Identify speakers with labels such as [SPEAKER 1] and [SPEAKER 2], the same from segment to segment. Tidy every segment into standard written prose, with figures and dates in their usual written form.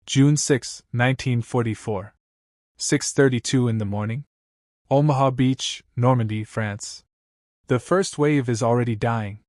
[SPEAKER 1] June 6, 1944. 6:32 in the morning. Omaha Beach, Normandy, France. The first wave is already dying.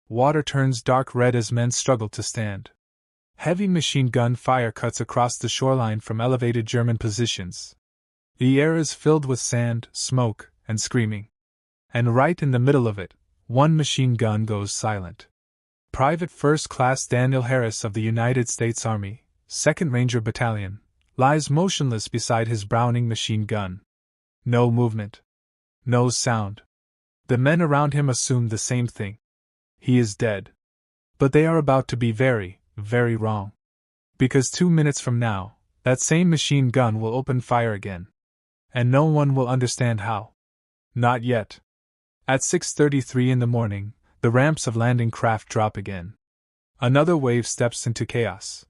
[SPEAKER 1] Water turns dark red as men struggle to stand. Heavy machine gun fire cuts across the shoreline from elevated German positions. The air is filled with sand, smoke, and screaming. And right in the middle of it, one machine gun goes silent. Private First Class Daniel Harris of the United States Army, 2nd Ranger Battalion, lies motionless beside his Browning machine gun. No movement. No sound. The men around him assume the same thing. He is dead. But they are about to be very, very wrong. Because 2 minutes from now, that same machine gun will open fire again. And no one will understand how. Not yet. At 6:33 in the morning, the ramps of landing craft drop again. Another wave steps into chaos.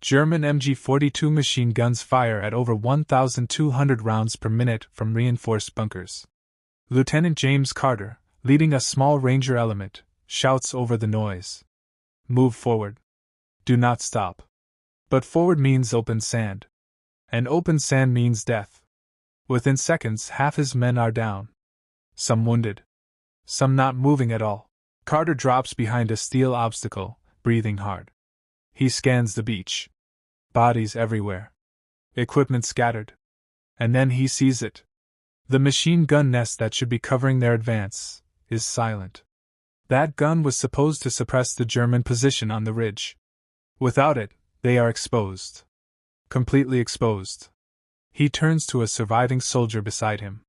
[SPEAKER 1] German MG-42 machine guns fire at over 1,200 rounds per minute from reinforced bunkers. Lieutenant James Carter, leading a small Ranger element, shouts over the noise. Move forward. Do not stop. But forward means open sand. And open sand means death. Within seconds, half his men are down. Some wounded. Some not moving at all. Carter drops behind a steel obstacle, breathing hard. He scans the beach. Bodies everywhere. Equipment scattered. And then he sees it. The machine gun nest that should be covering their advance is silent. That gun was supposed to suppress the German position on the ridge. Without it, they are exposed. Completely exposed. He turns to a surviving soldier beside him.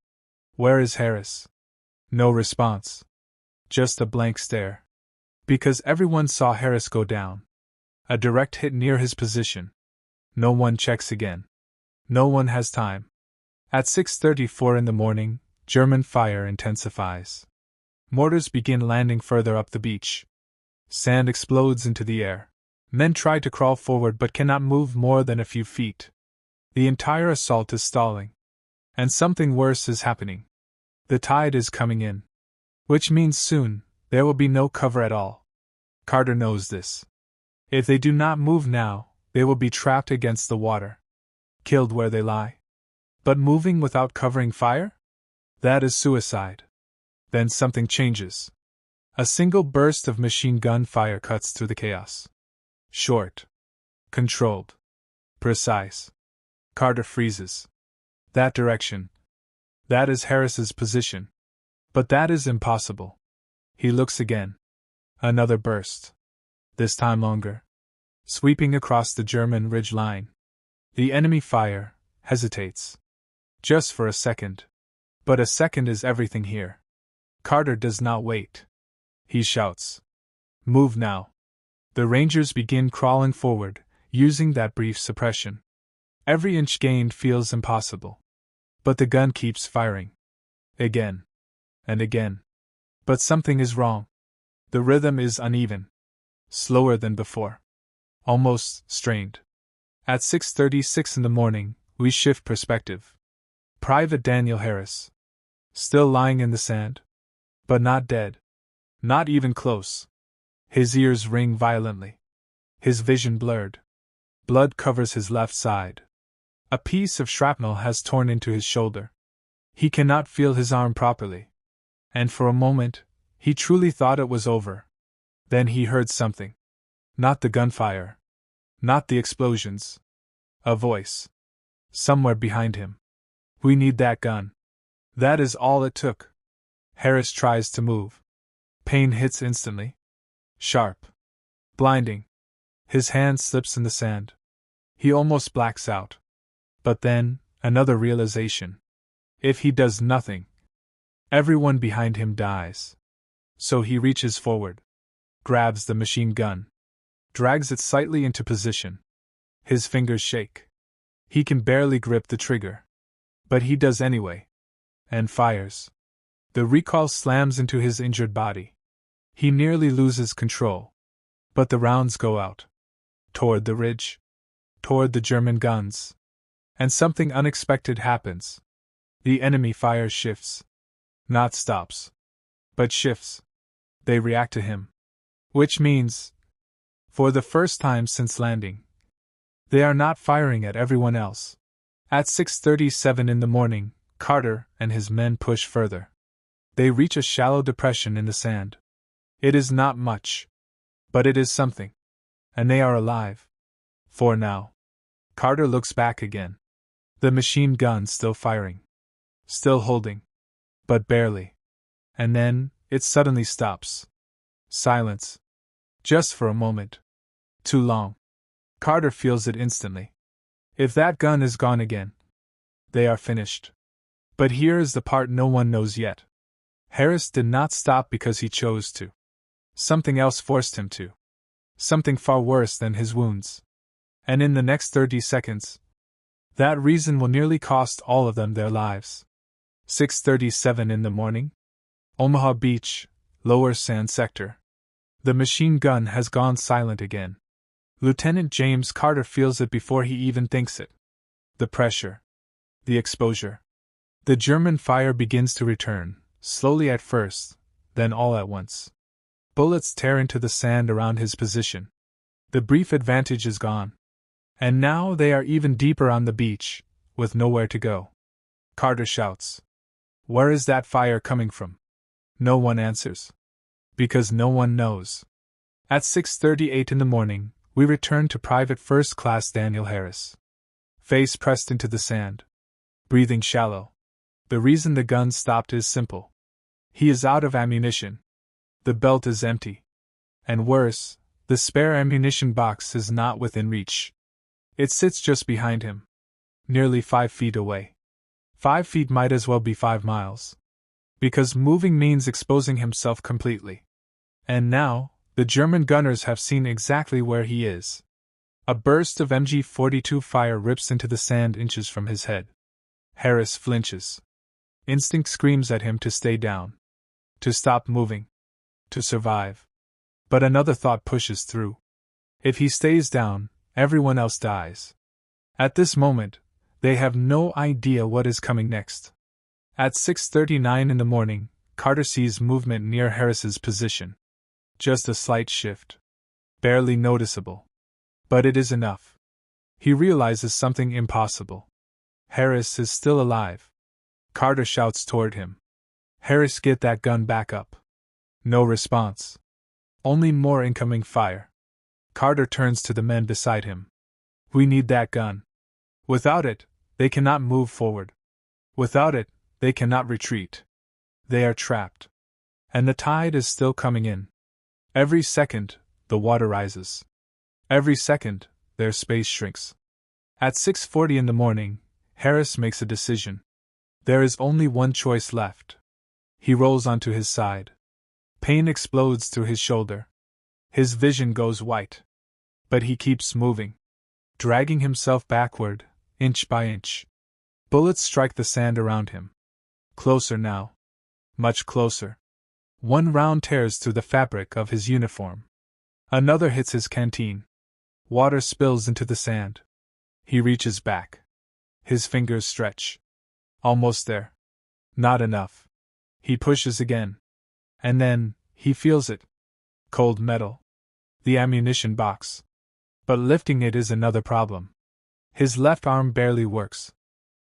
[SPEAKER 1] Where is Harris? No response. Just a blank stare. Because everyone saw Harris go down. A direct hit near his position. No one checks again. No one has time. At 6:34 in the morning, German fire intensifies. Mortars begin landing further up the beach. Sand explodes into the air. Men try to crawl forward but cannot move more than a few feet. The entire assault is stalling. And something worse is happening. The tide is coming in. Which means soon, there will be no cover at all. Carter knows this. If they do not move now, they will be trapped against the water. Killed where they lie. But moving without covering fire? That is suicide. Then something changes. A single burst of machine gun fire cuts through the chaos. Short. Controlled. Precise. Carter freezes. That direction. That is Harris's position. But that is impossible. He looks again. Another burst. This time longer. Sweeping across the German ridge line. The enemy fire hesitates. Just for a second. But a second is everything here. Carter does not wait. He shouts. Move now. The Rangers begin crawling forward, using that brief suppression. Every inch gained feels impossible. But the gun keeps firing. Again. And again. But something is wrong. The rhythm is uneven. Slower than before. Almost strained. At 6:36 in the morning, we shift perspective. Private Daniel Harris. Still lying in the sand. But not dead. Not even close. His ears ring violently. His vision blurred. Blood covers his left side. A piece of shrapnel has torn into his shoulder. He cannot feel his arm properly. And for a moment, he truly thought it was over. Then he heard something. Not the gunfire. Not the explosions. A voice. Somewhere behind him. We need that gun. That is all it took. Harris tries to move. Pain hits instantly. Sharp. Blinding. His hand slips in the sand. He almost blacks out. But then, another realization. If he does nothing, everyone behind him dies. So he reaches forward. Grabs the machine gun. Drags it slightly into position. His fingers shake. He can barely grip the trigger. But he does anyway. And fires. The recoil slams into his injured body. He nearly loses control. But the rounds go out. Toward the ridge. Toward the German guns. And something unexpected happens. The enemy fire shifts. Not stops. But shifts. They react to him. Which means, for the first time since landing, They are not firing at everyone else. At 6:37 in the morning, Carter and his men push further. They reach a shallow depression in the sand. It is not much, but it is something. And they are alive. For now. Carter looks back again. The machine gun still firing. Still holding. But barely. And then, it suddenly stops. Silence. Just for a moment. Too long. Carter feels it instantly. If that gun is gone again, they are finished. But here is the part no one knows yet. Harris did not stop because he chose to. Something else forced him to. Something far worse than his wounds. And in the next 30 seconds, that reason will nearly cost all of them their lives. 6:37 in the morning. Omaha Beach, Lower Sand Sector. The machine gun has gone silent again. Lieutenant James Carter feels it before he even thinks it. The pressure. The exposure. The German fire begins to return, slowly at first, then all at once. Bullets tear into the sand around his position. The brief advantage is gone. And now they are even deeper on the beach, with nowhere to go. Carter shouts. Where is that fire coming from? No one answers. Because no one knows. At 6:38 in the morning, we return to Private First Class Daniel Harris. Face pressed into the sand. Breathing shallow. The reason the gun stopped is simple. He is out of ammunition. The belt is empty. And worse, the spare ammunition box is not within reach. It sits just behind him. Nearly 5 feet away. 5 feet might as well be 5 miles. Because moving means exposing himself completely. And now, the German gunners have seen exactly where he is. A burst of MG-42 fire rips into the sand inches from his head. Harris flinches. Instinct screams at him to stay down. To stop moving. To survive. But another thought pushes through. If he stays down, everyone else dies. At this moment, they have no idea what is coming next. At 6:39 in the morning, Carter sees movement near Harris's position. Just a slight shift. Barely noticeable. But it is enough. He realizes something impossible. Harris is still alive. Carter shouts toward him. Harris, get that gun back up. No response. Only more incoming fire. Carter turns to the men beside him. We need that gun. Without it, they cannot move forward. Without it, they cannot retreat. They are trapped. And the tide is still coming in. Every second, the water rises. Every second, their space shrinks. At 6:40 in the morning, Harris makes a decision. There is only one choice left. He rolls onto his side. Pain explodes through his shoulder. His vision goes white. But he keeps moving. Dragging himself backward, inch by inch. Bullets strike the sand around him. Closer now. Much closer. One round tears through the fabric of his uniform. Another hits his canteen. Water spills into the sand. He reaches back. His fingers stretch. Almost there. Not enough. He pushes again. And then, he feels it. Cold metal. The ammunition box. But lifting it is another problem. His left arm barely works.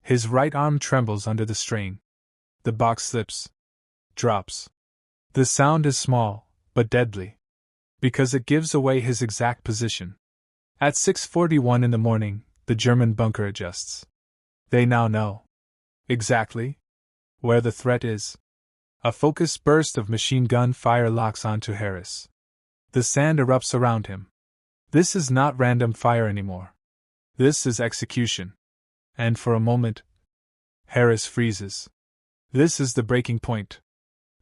[SPEAKER 1] His right arm trembles under the strain. The box slips. Drops. The sound is small, but deadly. Because it gives away his exact position. At 6:41 in the morning, the German bunker adjusts. They now know. Exactly. Where the threat is. A focused burst of machine gun fire locks onto Harris. The sand erupts around him. This is not random fire anymore. This is execution. And for a moment, Harris freezes. This is the breaking point.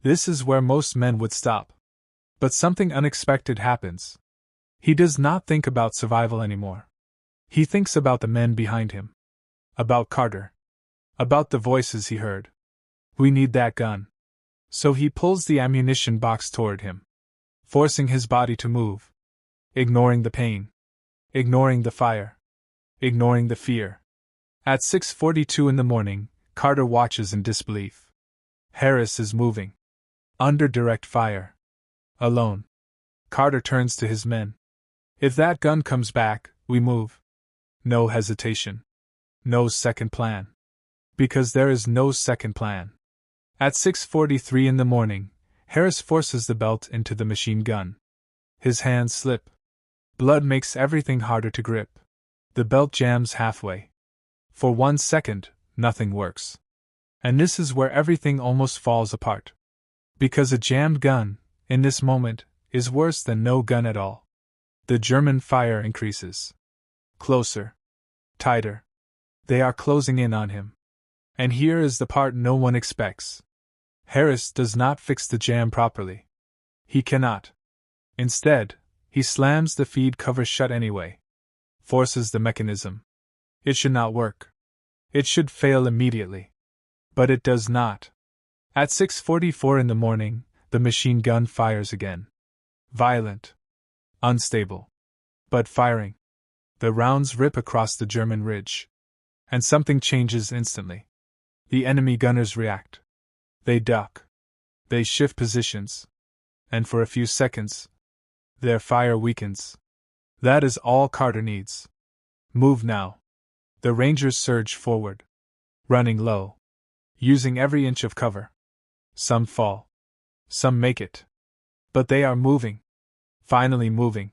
[SPEAKER 1] This is where most men would stop. But something unexpected happens. He does not think about survival anymore. He thinks about the men behind him. About Carter. About the voices he heard. We need that gun. So he pulls the ammunition box toward him. Forcing his body to move. Ignoring the pain. Ignoring the fire. Ignoring the fear. At 6:42 in the morning, Carter watches in disbelief. Harris is moving. Under direct fire. Alone. Carter turns to his men. If that gun comes back, we move. No hesitation. No second plan. Because there is no second plan. At 6:43 in the morning, Harris forces the belt into the machine gun. His hands slip. Blood makes everything harder to grip. The belt jams halfway. For 1 second, nothing works. And this is where everything almost falls apart. Because a jammed gun, in this moment, is worse than no gun at all. The German fire increases. Closer. Tighter. They are closing in on him. And here is the part no one expects. Harris does not fix the jam properly. He cannot. Instead, he slams the feed cover shut anyway. Forces the mechanism. It should not work. It should fail immediately. But it does not. At 6:44 in the morning, the machine gun fires again. Violent. Unstable. But firing. The rounds rip across the German ridge. And something changes instantly. The enemy gunners react. They duck. They shift positions. And for a few seconds, their fire weakens. That is all Carter needs. Move now. The Rangers surge forward. Running low. Using every inch of cover. Some fall. Some make it. But they are moving. Finally moving.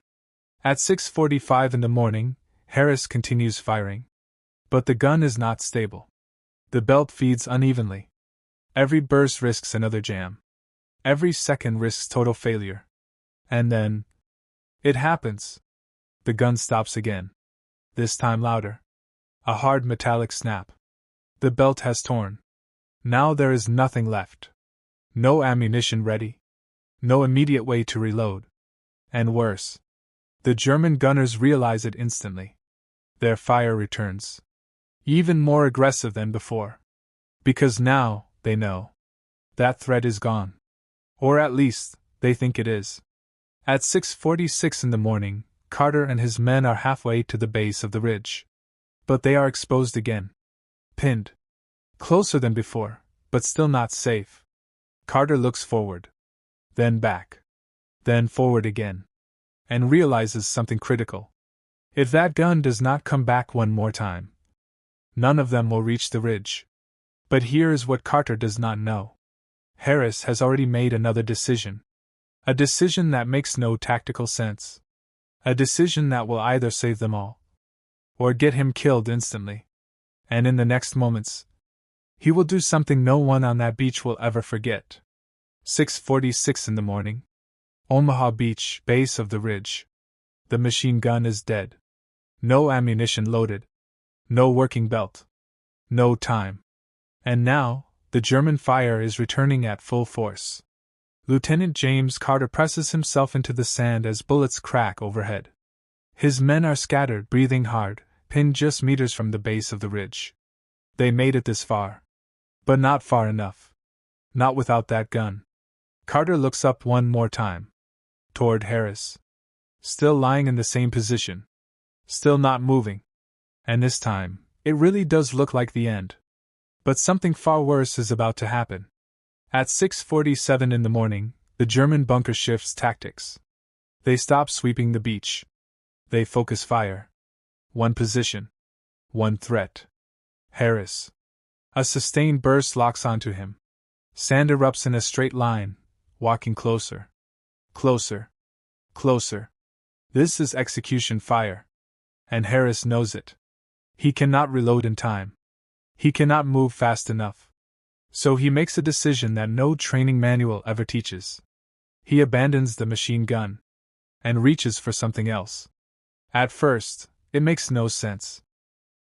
[SPEAKER 1] At 6:45 in the morning, Harris continues firing. But the gun is not stable. The belt feeds unevenly. Every burst risks another jam. Every second risks total failure. And then, it happens. The gun stops again. This time louder. A hard metallic snap. The belt has torn. Now there is nothing left. No ammunition ready. No immediate way to reload. And worse. The German gunners realize it instantly. Their fire returns. Even more aggressive than before. Because now, they know. That threat is gone. Or at least, they think it is. At 6:46 in the morning, Carter and his men are halfway to the base of the ridge. But they are exposed again. Pinned. Closer than before, but still not safe. Carter looks forward. Then back. Then forward again. And realizes something critical. If that gun does not come back one more time, none of them will reach the ridge. But here is what Carter does not know. Harris has already made another decision. A decision that makes no tactical sense. A decision that will either save them all, or get him killed instantly. And in the next moments, he will do something no one on that beach will ever forget. 6:46 in the morning. Omaha Beach, base of the ridge. The machine gun is dead. No ammunition loaded. No working belt. No time. And now, the German fire is returning at full force. Lieutenant James Carter presses himself into the sand as bullets crack overhead. His men are scattered, breathing hard, pinned just meters from the base of the ridge. They made it this far. But not far enough. Not without that gun. Carter looks up one more time. Toward Harris. Still lying in the same position. Still not moving. And this time, it really does look like the end. But something far worse is about to happen. At 6:47 in the morning, the German bunker shifts tactics. They stop sweeping the beach. They focus fire. One position. One threat. Harris. A sustained burst locks onto him. Sand erupts in a straight line, walking closer. Closer. Closer. This is execution fire. And Harris knows it. He cannot reload in time. He cannot move fast enough. So he makes a decision that no training manual ever teaches. He abandons the machine gun. And reaches for something else. At first, it makes no sense.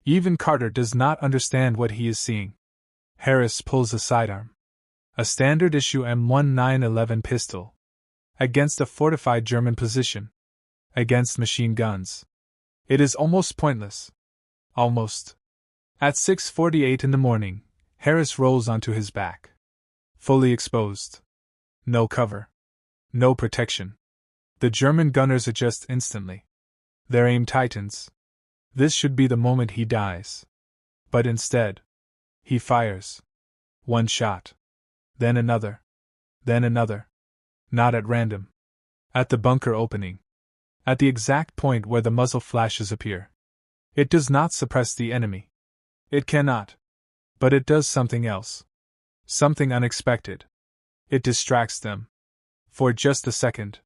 [SPEAKER 1] Even Carter does not understand what he is seeing. Harris pulls a sidearm. A standard issue M1911 pistol. Against a fortified German position. Against machine guns. It is almost pointless. Almost. At 6:48 in the morning, Harris rolls onto his back. Fully exposed. No cover. No protection. The German gunners adjust instantly. Their aim tightens. This should be the moment he dies. But instead, he fires. One shot. Then another. Then another. Not at random. At the bunker opening. At the exact point where the muzzle flashes appear. It does not suppress the enemy. It cannot. But it does something else. Something unexpected. It distracts them. For just a second.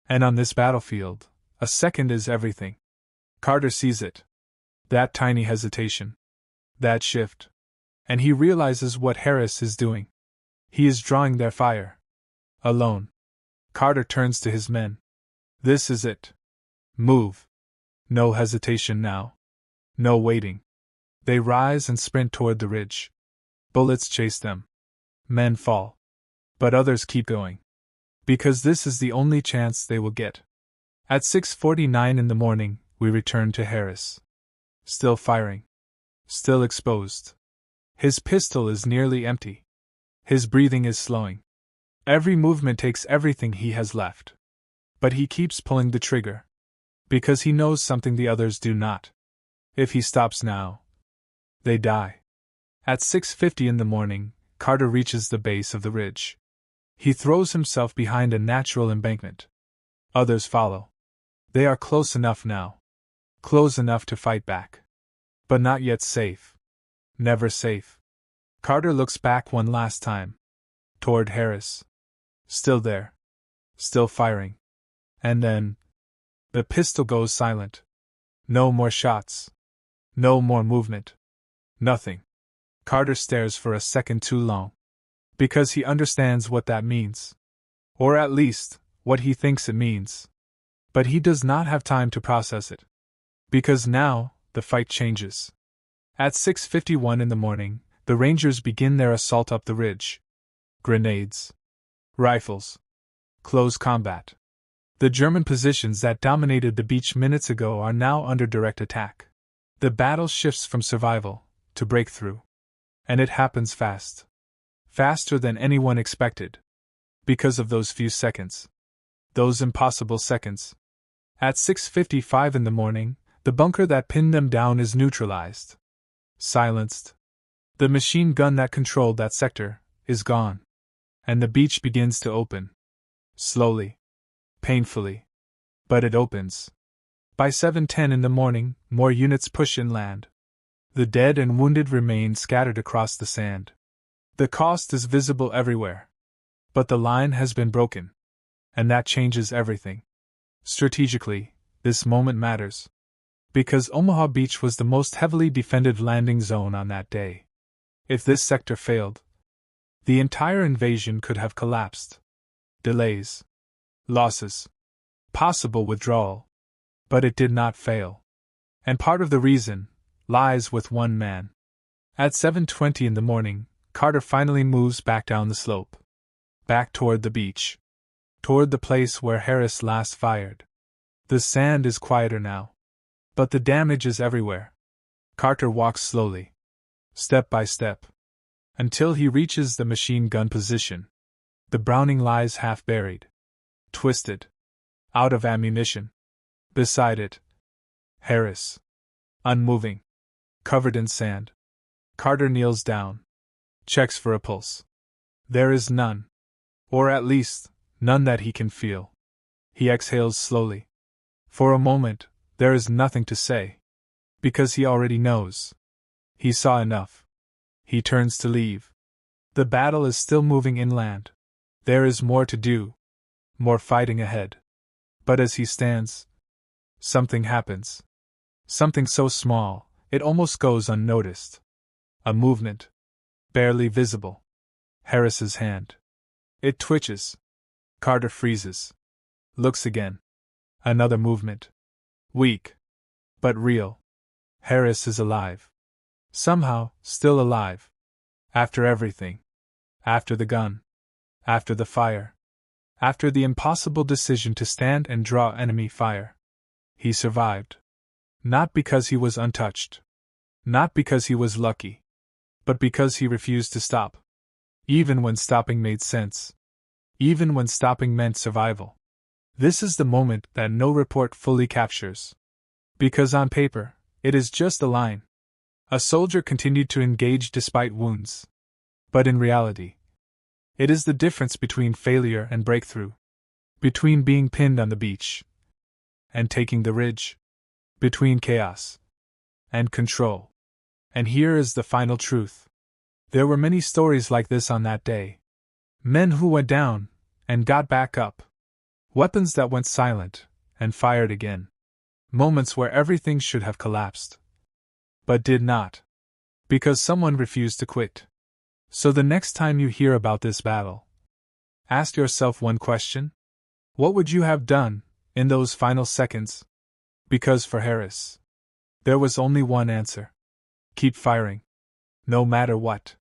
[SPEAKER 1] And on this battlefield, a second is everything. Carter sees it. That tiny hesitation. That shift. And he realizes what Harris is doing. He is drawing their fire. Alone. Carter turns to his men. This is it. Move. No hesitation now. No waiting. They rise and sprint toward the ridge. Bullets chase them. Men fall. But others keep going. Because this is the only chance they will get. At 6:49 in the morning, we return to Harris. Still firing. Still exposed. His pistol is nearly empty. His breathing is slowing. Every movement takes everything he has left. But he keeps pulling the trigger. Because he knows something the others do not. If he stops now, they die. At 6:50 in the morning, Carter reaches the base of the ridge. He throws himself behind a natural embankment. Others follow. They are close enough now. Close enough to fight back. But not yet safe. Never safe. Carter looks back one last time. Toward Harris. Still there. Still firing. And then, the pistol goes silent. No more shots. No more movement. Nothing. Carter stares for a second too long. Because he understands what that means. Or at least, what he thinks it means. But he does not have time to process it. Because now, the fight changes. At 6:51 in the morning, the Rangers begin their assault up the ridge. Grenades. Rifles. Close combat. The German positions that dominated the beach minutes ago are now under direct attack. The battle shifts from survival to breakthrough. And it happens fast. Faster than anyone expected. Because of those few seconds. Those impossible seconds. At 6:55 in the morning, the bunker that pinned them down is neutralized. Silenced. The machine gun that controlled that sector is gone. And the beach begins to open. Slowly. Painfully. But it opens. By 7:10 in the morning, more units push inland. The dead and wounded remain scattered across the sand. The cost is visible everywhere. But the line has been broken. And that changes everything. Strategically, this moment matters. Because Omaha Beach was the most heavily defended landing zone on that day. If this sector failed, the entire invasion could have collapsed. Delays. Losses. Possible withdrawal. But it did not fail. And part of the reason lies with one man. At 7:20 in the morning, Carter finally moves back down the slope. Back toward the beach. Toward the place where Harris last fired. The sand is quieter now. But the damage is everywhere. Carter walks slowly. Step by step. Until he reaches the machine gun position. The Browning lies half buried. Twisted. Out of ammunition. Beside it. Harris. Unmoving. Covered in sand. Carter kneels down. Checks for a pulse. There is none. Or at least, none that he can feel. He exhales slowly. For a moment, there is nothing to say. Because he already knows. He saw enough. He turns to leave. The battle is still moving inland. There is more to do. More fighting ahead. But as he stands, something happens. Something so small, it almost goes unnoticed. A movement. Barely visible. Harris's hand. It twitches. Carter freezes. Looks again. Another movement. Weak. But real. Harris is alive. Somehow, still alive. After everything. After the gun. After the fire. After the impossible decision to stand and draw enemy fire. He survived. Not because he was untouched. Not because he was lucky. But because he refused to stop. Even when stopping made sense. Even when stopping meant survival. This is the moment that no report fully captures. Because on paper, it is just a line. A soldier continued to engage despite wounds. But in reality, it is the difference between failure and breakthrough. Between being pinned on the beach and taking the ridge. Between chaos and control. And here is the final truth. There were many stories like this on that day. Men who went down, and got back up. Weapons that went silent, and fired again. Moments where everything should have collapsed. But did not. Because someone refused to quit. So the next time you hear about this battle, ask yourself one question. What would you have done, in those final seconds? Because for Harris, there was only one answer. Keep firing. No matter what.